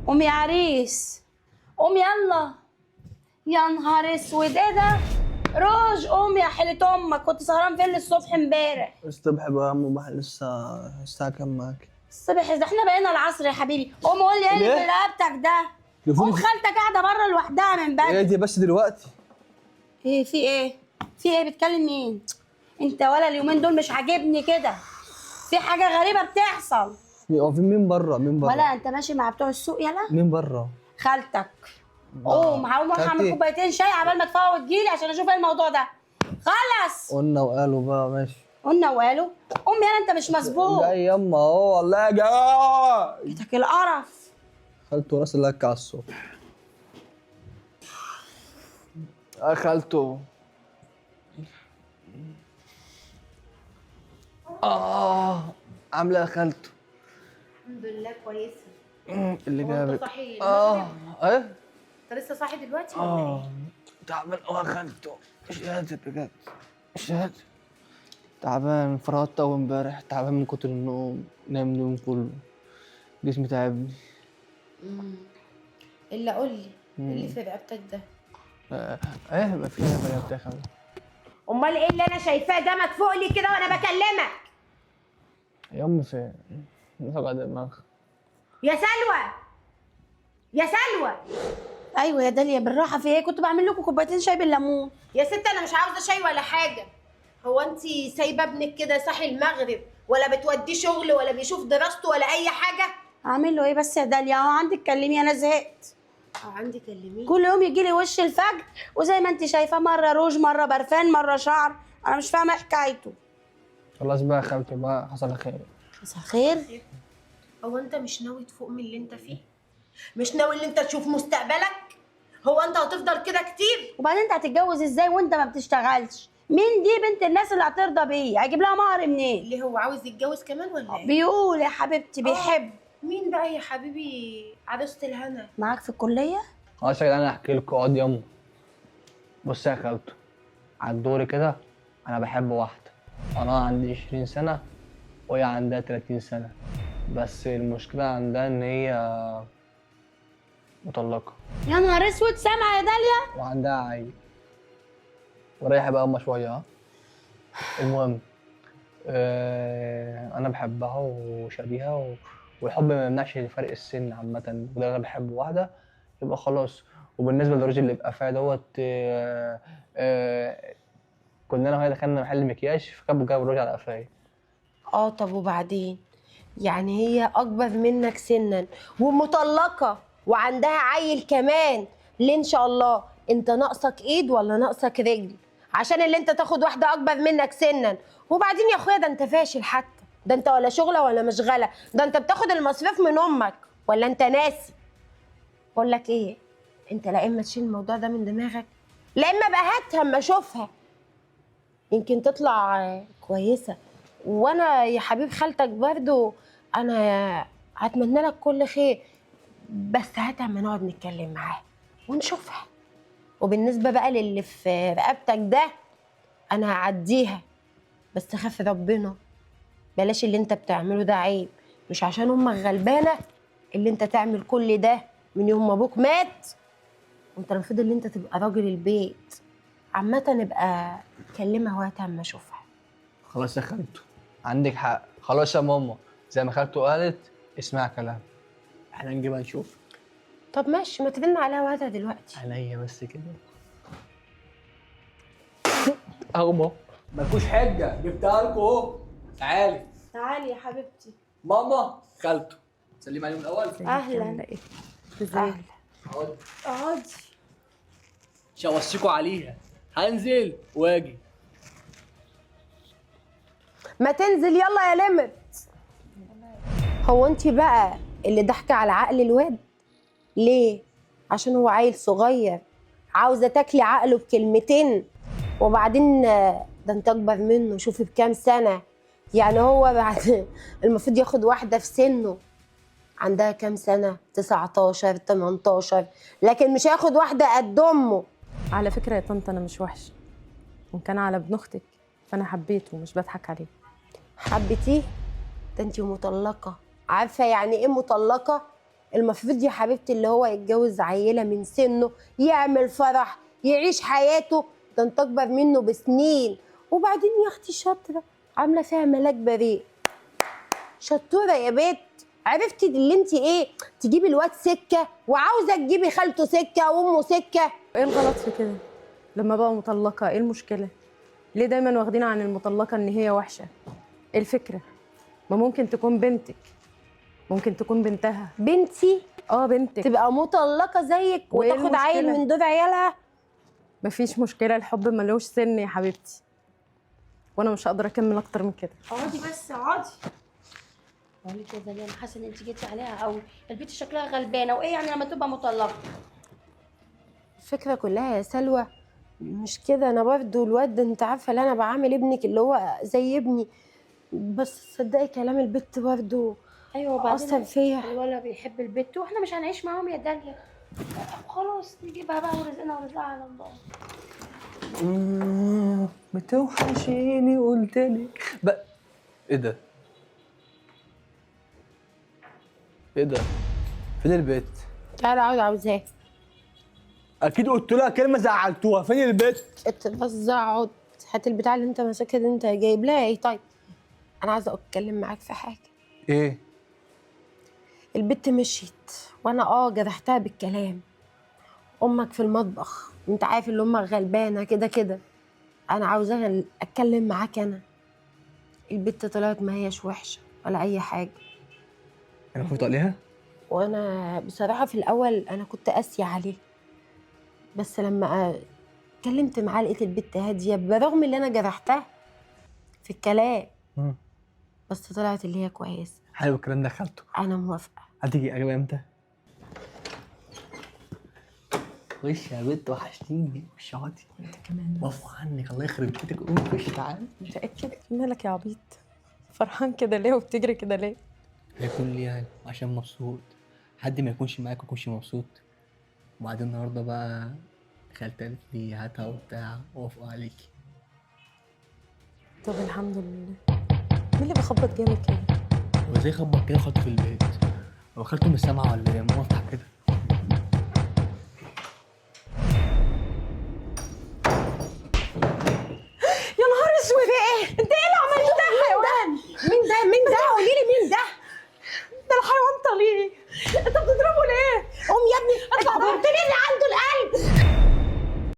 قوم يا عريس، قوم يلا. يا نهار اسود، ايه ده؟ روج قوم يا حلة امك، كنت سهران فين الصبح امبارح؟ الصبح بقى يا عم بقى لسه الساعة كام معاك؟ الصبح ده احنا بقينا العصر يا حبيبي. قوم قول لي ايه اللي في رقبتك ده؟ قوم، خالتك قاعدة بره لوحدها من بدري. ايه دي بس دلوقتي؟ ايه في ايه؟ في ايه؟ بتكلم مين؟ انت ولا اليومين دول مش عاجبني كده، في حاجة غريبة بتحصل. هو في مين بره؟ مين بره؟ ولا انت ماشي مع بتوع السوق؟ يلا مين بره؟ خالتك. قوم هقوم اروح اعمل كوبايتين شاي عبال ما تفوق وتجيلي عشان اشوف ايه الموضوع ده. خلص. قلنا وقالوا بقى ماشي. قلنا وقالوا. قوم يلا انت مش مظبوط. جاي يما اهو والله جاي. جيتك القرف. خالته راس اللك على الصبح. خالته. عامله يا خالته؟ الحمد لله كويسه. اللي جابك؟ انت صاحي ايه؟ انت لسه صاحي دلوقتي ولا ايه؟ تعبان قوي يا خالته، مش قادر بجد، مش قادر. تعبان، فرهدت أوي امبارح، تعبان من كتر النوم، نايم اليوم كله، جسمي تعبني. الا قول لي ايه اللي في رقبتك ده؟ ايه ما فيش حاجه يا بتاع خالته. امال ايه اللي انا شايفاه ده؟ ما تفوق لي كده وانا بكلمك. يا امي فين؟ وجع دماغ. يا سلوى، يا سلوى. ايوه يا داليا بالراحه، في ايه؟ كنت بعمل لكم كوبايتين شاي بالليمون. يا ست انا مش عاوزه شاي ولا حاجه. هو انت سايبه ابنك كده صاحي المغرب ولا بتوديه شغل ولا بيشوف دراسته ولا اي حاجه؟ اعمل له ايه بس يا داليا؟ اهو عندك كلميه، انا زهقت. عندي كلميه. كل يوم يجي لي وش الفجر وزي ما انت شايفه، مره روج مره برفان مره شعر، انا مش فاهمه حكايته. خلاص بقى يا خالته بقى، حصل خير. مساء الخير. هو انت مش ناوي تفوق من اللي انت فيه؟ مش ناوي ان انت تشوف مستقبلك؟ هو انت هتفضل كده كتير؟ وبعدين انت هتتجوز ازاي وانت ما بتشتغلش؟ مين دي بنت الناس اللي هترضى بيه؟ هيجيب لها مهر منين؟ اللي هو عاوز يتجوز كمان ولا ايه؟ بيقول يا حبيبتي بيحب. مين بقى يا حبيبي عروسة الهنا؟ معاك في الكليه؟ خلاص يا جدعان انا احكي لكم، اقعد يما. بص يا خالته، على الدوري كده، انا بحب واحده، انا عندي 20 سنه وهي عندها 30 سنه، بس المشكله عندها ان هي مطلقه يا نهار اسود، سامعه يا داليا؟ وعندها عيل. وريحي بقى امه شويه ها. المهم انا بحبها وشاريها والحب ما يمنعش فرق السن عامه، وده انا بحب واحده يبقى خلاص. وبالنسبه للراجل اللي بقى فيها دوت كنا انا وهي دخلنا محل مكياج فكان جاب الراجل على قفايا. طب وبعدين؟ يعني هي اكبر منك سنا ومطلقة وعندها عيل كمان، ليه ان شاء الله؟ انت ناقصك ايد ولا ناقصك رجل عشان اللي انت تاخد واحدة اكبر منك سنا؟ وبعدين يا اخويا ده انت فاشل حتى، ده انت ولا شغلة ولا مشغلة، ده انت بتاخد المصروف من امك ولا انت ناسي؟ بقول لك ايه، انت لا اما تشيل الموضوع ده من دماغك لا اما بقى هاتها اما اشوفها يمكن تطلع كويسه. وانا يا حبيب خالتك برضو انا هتمنى لك كل خير، بس هات اما نقعد نتكلم معاها ونشوفها. وبالنسبه بقى للي في رقبتك ده انا هعديها، بس خاف ربنا، بلاش اللي انت بتعمله ده، عيب. مش عشان امك غلبانه اللي انت تعمل كل ده من يوم ما ابوك مات، وانت المفروض اللي انت تبقى راجل البيت. عامه نبقى نكلمها وقت اما اشوفها. خلاص يا خالته عندك حق، خلاص يا ماما زي ما خالته قالت اسمع كلام، احنا نجيبها نشوف. طب ماشي، ما ترن عليها وقتها دلوقتي. عينيا بس كده اهو ماما. مالكوش حجه، جبتها لكم اهو. تعالي تعالي يا حبيبتي. ماما خالته سلمي عليهم الاول. اهلا. ازيك؟ اقعدي. مش هوصيكوا عليها، هنزل واجي. ما تنزل يلا يا لمت. هو انت بقى اللي ضحكه على عقل الواد ليه؟ عشان هو عيل صغير عاوزه تاكلي عقله بكلمتين؟ وبعدين ده انت اكبر منه، شوفي بكام سنه. يعني هو بعد المفروض ياخد واحده في سنه عندها كام سنه؟ 19 18، لكن مش هياخد واحده قد امه. على فكرة يا طنط أنا مش وحشة، وإن كان على ابن أختك فأنا حبيته ومش بضحك عليه. حبيتيه؟ ده انت مطلقه. عارفه يعني ايه مطلقه؟ المفروض يا حبيبتي اللي هو يتجوز عيله من سنه، يعمل فرح، يعيش حياته. ده انت اكبر منه بسنين. وبعدين يا اختي شاطره، عامله فيها ملاك بريء. شطوره يا بنت، عرفتي اللي انت ايه، تجيبي الواد سكه وعاوزه تجيبي خالته سكه وامه سكه. ايه الغلط في كده؟ لما بقى مطلقه ايه المشكله؟ ليه دايما واخدين عن المطلقه ان هي وحشه؟ ايه الفكره؟ ما ممكن تكون بنتك، ممكن تكون بنتها. بنتي بنتك تبقى مطلقه زيك وإيه وتاخد عيل المشكلة؟ من دور عيالها؟ مفيش مشكله، الحب ملوش سن يا حبيبتي، وانا مش هقدر اكمل اكتر من كده. اقعدي بس اقعدي. بقول لك يا زلمه، حاسه ان انت جيتي عليها قوي. البنت شكلها غلبانه، وايه يعني لما تبقى مطلقه؟ الفكره كلها يا سلوى مش كده. انا برضه الواد ده انت عارفه اللي انا بعامل ابنك اللي هو زي ابني، بس تصدقي كلام البت برضه ايوه، وبعدين اثر فيا. الولد بيحب البت واحنا مش هنعيش معاهم يا داليا. خلاص نجيبها بقى ورزقنا ورزقها على الله. بتوحشيني قلتلك ايه ده؟ ايه ده؟ فين البيت؟ تعالى اقعد عاوزاه. اكيد قلت لها كلمه زعلتوها. فين البيت؟ بس اقعد. هات البتاع اللي انت ماسكها دي، انت جايب لها ايه؟ طيب انا عايزه اتكلم معاك في حاجه. ايه؟ البت مشيت وانا جرحتها بالكلام. امك في المطبخ، انت عارف اللي امك غلبانه كده كده. انا عاوزه اتكلم معاك انا. البت طلعت ما هيش وحشه ولا اي حاجه. انا فوت عليها؟ وانا بصراحه في الاول انا كنت قاسيه عليه، بس لما اتكلمت معاه لقيت البت هاديه برغم اللي انا جرحتها في الكلام. بس طلعت اللي هي كويسه. حلو الكلام ده خالته. انا موافقه. هتيجي اجيبها امتى؟ خش يا بنت، وحشتيني. خش اقعدي. انت كمان وافوا عنك، الله يخرب بيتك. قومي خش تعالي. متأكد؟ مالك يا عبيط؟ فرحان كده ليه وبتجري كده ليه؟ هيكون لي يعني عشان مبسوط. حد ما يكونش معاك ويكونش مبسوط. وبعدين النهارده بقى خالتي قالت لي هاتها وبتاع، وافقوا عليكي. طب الحمد لله. مين اللي بيخبط جامد كده؟ هو ازاي خبط كده خط في البيت؟ هو خالته مش سامعه ولا ايه؟ ماما افتح كده.